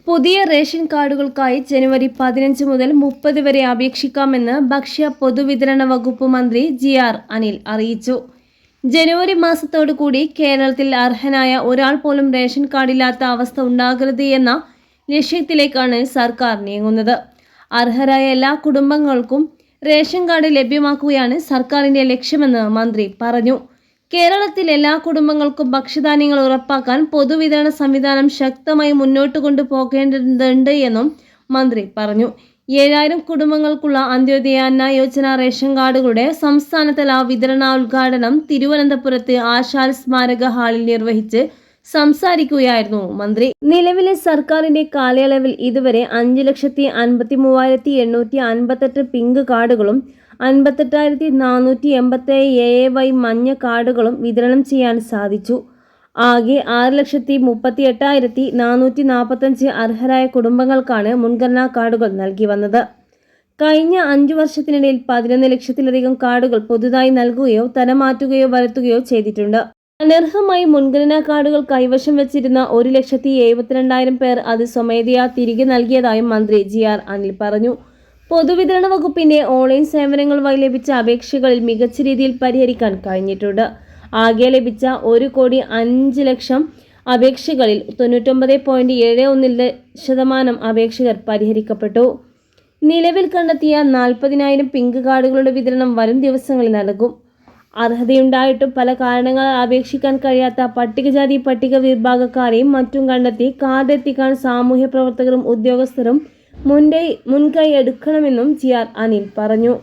പുതിയ റേഷൻ കാർഡുകൾക്കായി ജനുവരി 15 മുതൽ 30 വരെ അപേക്ഷിക്കാമെന്ന് ഭക്ഷ്യ പൊതുവിതരണ വകുപ്പ് മന്ത്രി ജി.ആർ. അനിൽ അറിയിച്ചു. ജനുവരി മാസത്തോടുകൂടി കേരളത്തിൽ അർഹനായ ഒരാൾ പോലും റേഷൻ കാർഡില്ലാത്ത അവസ്ഥ ഉണ്ടാകരുത് എന്ന ലക്ഷ്യത്തിലേക്കാണ് സർക്കാർ നീങ്ങുന്നത്. അർഹരായ എല്ലാ കുടുംബങ്ങൾക്കും റേഷൻ കാർഡ് ലഭ്യമാക്കുകയാണ് സർക്കാരിന്റെ ലക്ഷ്യമെന്ന് മന്ത്രി പറഞ്ഞു. കേരളത്തിൽ എല്ലാ കുടുംബങ്ങൾക്കും ഭക്ഷ്യധാന്യങ്ങൾ ഉറപ്പാക്കാൻ പൊതുവിതരണ സംവിധാനം ശക്തമായി മുന്നോട്ട് കൊണ്ടുപോകേണ്ടതുണ്ട് എന്നും മന്ത്രി പറഞ്ഞു. 7000 കുടുംബങ്ങൾക്കുള്ള അന്ത്യോദയ അന്ന യോജന റേഷൻ കാർഡുകളുടെ സംസ്ഥാനതല വിതരണോദ്ഘാടനം തിരുവനന്തപുരത്ത് ആശാൽ സ്മാരക ഹാളിൽ നിർവഹിച്ച് സംസാരിക്കുകയായിരുന്നു മന്ത്രി. നിലവിലെ സർക്കാരിന്റെ കാലയളവിൽ ഇതുവരെ 5,53,858 പിങ്ക് കാർഡുകളും 58,487 AAY മഞ്ഞ കാർഡുകളും വിതരണം ചെയ്യാൻ സാധിച്ചു. ആകെ 6,38,445 അർഹരായ കുടുംബങ്ങൾക്കാണ് മുൻഗണനാ കാർഡുകൾ നൽകി വന്നത്. കഴിഞ്ഞ 5 വർഷത്തിനിടയിൽ 11 ലക്ഷത്തിലധികം കാർഡുകൾ പുതുതായി നൽകുകയോ തരം മാറ്റുകയോ വരുത്തുകയോ ചെയ്തിട്ടുണ്ട്. അനർഹമായി മുൻഗണനാ കാർഡുകൾ കൈവശം വെച്ചിരുന്ന 1,72,000 പേർ അത് സ്വമേധയാ തിരികെ നൽകിയതായും മന്ത്രി ജി.ആർ. അനിൽ പറഞ്ഞു. പൊതുവിതരണ വകുപ്പിന്റെ ഓൺലൈൻ സേവനങ്ങൾ വഴി ലഭിച്ച അപേക്ഷകളിൽ മികച്ച രീതിയിൽ പരിഹരിക്കാൻ കഴിഞ്ഞിട്ടുണ്ട്. ആകെ ലഭിച്ച 1,05,00,000 അപേക്ഷകളിൽ 99.71% അപേക്ഷകർ പരിഹരിക്കപ്പെട്ടു. നിലവിൽ കണ്ടെത്തിയ 40,000 പിങ്ക് കാർഡുകളുടെ വിതരണം വരും ദിവസങ്ങളിൽ നടക്കും. അർഹതയുണ്ടായിട്ടും പല കാരണങ്ങളാൽ അപേക്ഷിക്കാൻ കഴിയാത്ത പട്ടികജാതി പട്ടിക വിഭാഗക്കാരെയും മറ്റും കണ്ടെത്തി കാർഡ് എത്തിക്കാൻ സാമൂഹ്യ പ്രവർത്തകരും ഉദ്യോഗസ്ഥരും മുൻകൈ എടുക്കണമെന്നും ജി.ആർ. അനിൽ പറഞ്ഞു.